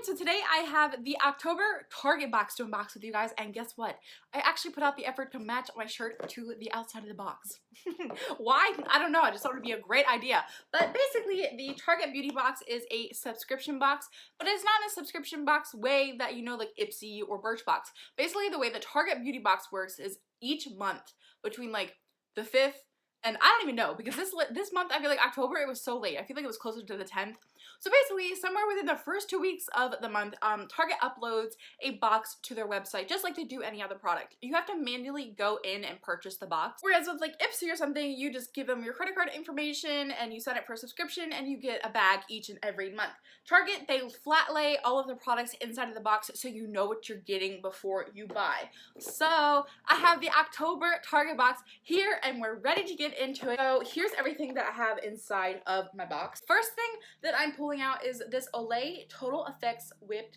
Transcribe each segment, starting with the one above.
So today I have the October Target box to unbox with you guys, and guess what? I actually put out the effort to match my shirt to the outside of the box. Why? I don't know. I just thought it would be a great idea. But basically, the Target Beauty Box is a subscription box, but it's not a subscription box way that you know, like Ipsy or Birchbox. Basically, the way the Target Beauty Box works is each month between like the 5th and I don't even know, because this month, I feel like October, it was so late. I feel like it was closer to the 10th. So basically, somewhere within the first 2 weeks of the month, Target uploads a box to their website, just like they do any other product. You have to manually go in and purchase the box. Whereas with like Ipsy or something, you just give them your credit card information and you sign up for a subscription and you get a bag each and every month. Target, they flat lay all of the products inside of the box so you know what you're getting before you buy. So I have the October Target box here and we're ready to get into it. So here's everything that I have inside of my box. First thing that I'm pulling out is this Olay Total Effects Whip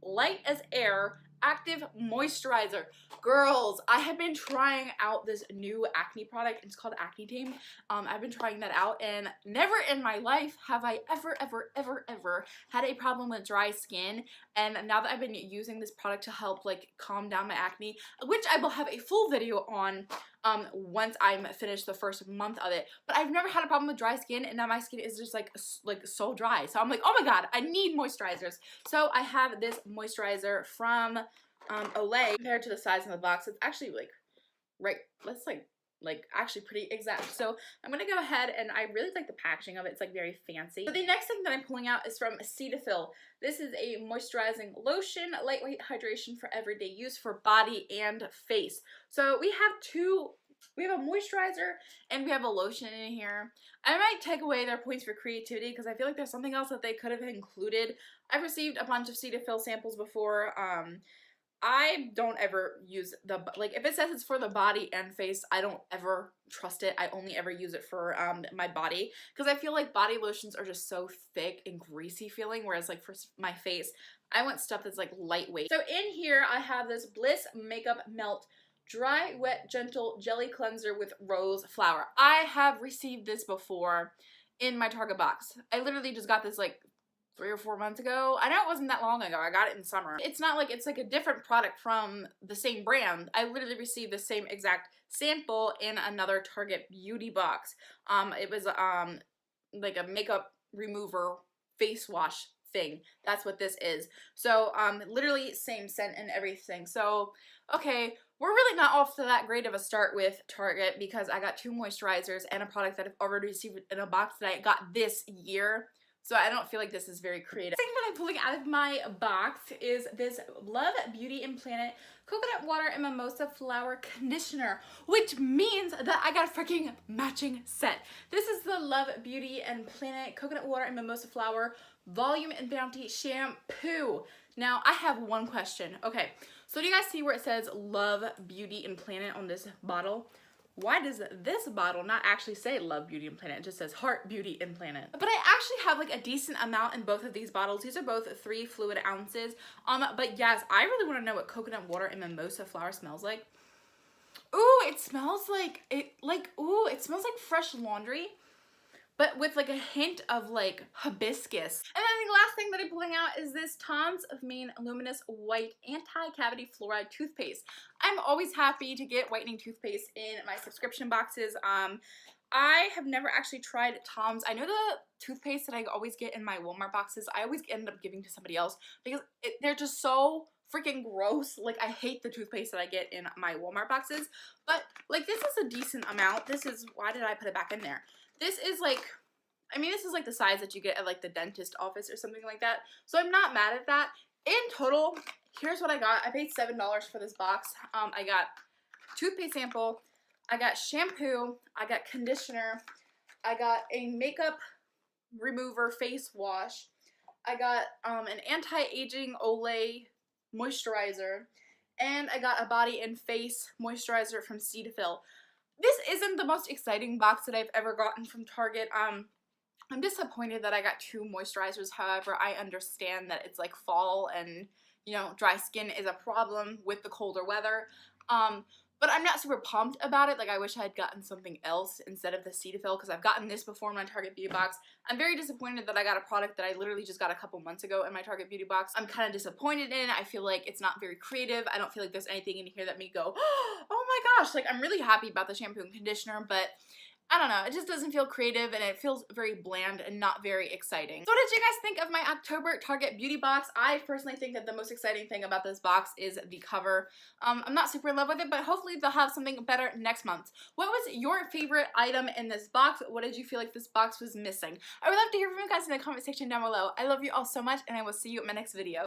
Light as Air Active Moisturizer. Girls, I have been trying out this new acne product. It's called Acne Tame. I've been trying that out, and never in my life have I ever had a problem with dry skin. And now that I've been using this product to help like calm down my acne, which I will have a full video on once I'm finished the first month of it, but I've never had a problem with dry skin, and now my skin is just like so dry. So I'm like, oh my god, I need moisturizers. So I have this moisturizer from Olay. Compared to the size of the box, it's actually like actually pretty exact. So I'm gonna go ahead, and I really like the packaging of it. It's like very fancy. So the next thing that I'm pulling out is from Cetaphil. This is a moisturizing lotion, lightweight hydration for everyday use for body and face. So we have a moisturizer and we have a lotion in here. I might take away their points for creativity because I feel like there's something else that they could have included. I've received a bunch of Cetaphil samples before. I don't ever use if it says it's for the body and face, I don't ever trust it. I only ever use it for my body, because I feel like body lotions are just so thick and greasy feeling, whereas like for my face, I want stuff that's like lightweight. So in here I have this Bliss Makeup Melt Dry Wet Gentle Jelly Cleanser with Rose Flower. I have received this before in my Target box. I literally just got this like 3 or 4 months ago. I know it wasn't that long ago. I got it in summer. It's not like it's like a different product from the same brand. I literally received the same exact sample in another Target beauty box. It was like a makeup remover face wash thing. That's what this is. So literally same scent and everything. So okay, we're really not off to that great of a start with Target, because I got 2 moisturizers and a product that I've already received in a box that I got this year. So I don't feel like this is very creative. The thing that I'm pulling out of my box is this Love Beauty and Planet Coconut Water and Mimosa Flower Conditioner, which means that I got a freaking matching set. This is the Love Beauty and Planet Coconut Water and Mimosa Flower Volume and Bounty Shampoo. Now, I have one question. Okay, so do you guys see where it says Love Beauty and Planet on this bottle? Why does this bottle not actually say Love Beauty and Planet? It just says Heart Beauty and Planet. But I actually have like a decent amount in both of these bottles. These are both 3 fluid ounces. But yes, I really want to know what coconut water and mimosa flower smells like. Ooh, it smells like it smells like fresh laundry, but with like a hint of like hibiscus. And then the last thing that I'm pulling out is this Tom's of Maine Luminous White Anti-Cavity Fluoride Toothpaste. I'm always happy to get whitening toothpaste in my subscription boxes. I have never actually tried Tom's. I know the toothpaste that I always get in my Walmart boxes, I always end up giving to somebody else because they're just so freaking gross. Like, I hate the toothpaste that I get in my Walmart boxes. But like, this is a decent amount. This is, why did I put it back in there? This is like, I mean, this is like the size that you get at like the dentist office or something like that. So I'm not mad at that. In total, here's what I got. I paid $7 for this box. I got toothpaste sample, I got shampoo, I got conditioner, I got a makeup remover face wash, I got an anti-aging Olay moisturizer, and I got a body and face moisturizer from Cetaphil. This isn't the most exciting box that I've ever gotten from Target. I'm disappointed that I got 2 moisturizers. However, I understand that it's like fall and, you know, dry skin is a problem with the colder weather. but I'm not super pumped about it. Like, I wish I had gotten something else instead of the Cetaphil, because I've gotten this before in my Target Beauty box. I'm very disappointed that I got a product that I literally just got a couple months ago in my Target Beauty box. I'm kind of disappointed in. I feel like it's not very creative. I don't feel like there's anything in here that made me go, oh my gosh. Like, I'm really happy about the shampoo and conditioner, but I don't know, it just doesn't feel creative and it feels very bland and not very exciting. So what did you guys think of my October Target Beauty box? I personally think that the most exciting thing about this box is the cover. I'm not super in love with it, but hopefully they'll have something better next month. What was your favorite item in this box? What did you feel like this box was missing? I would love to hear from you guys in the comment section down below. I love you all so much, and I will see you in my next video.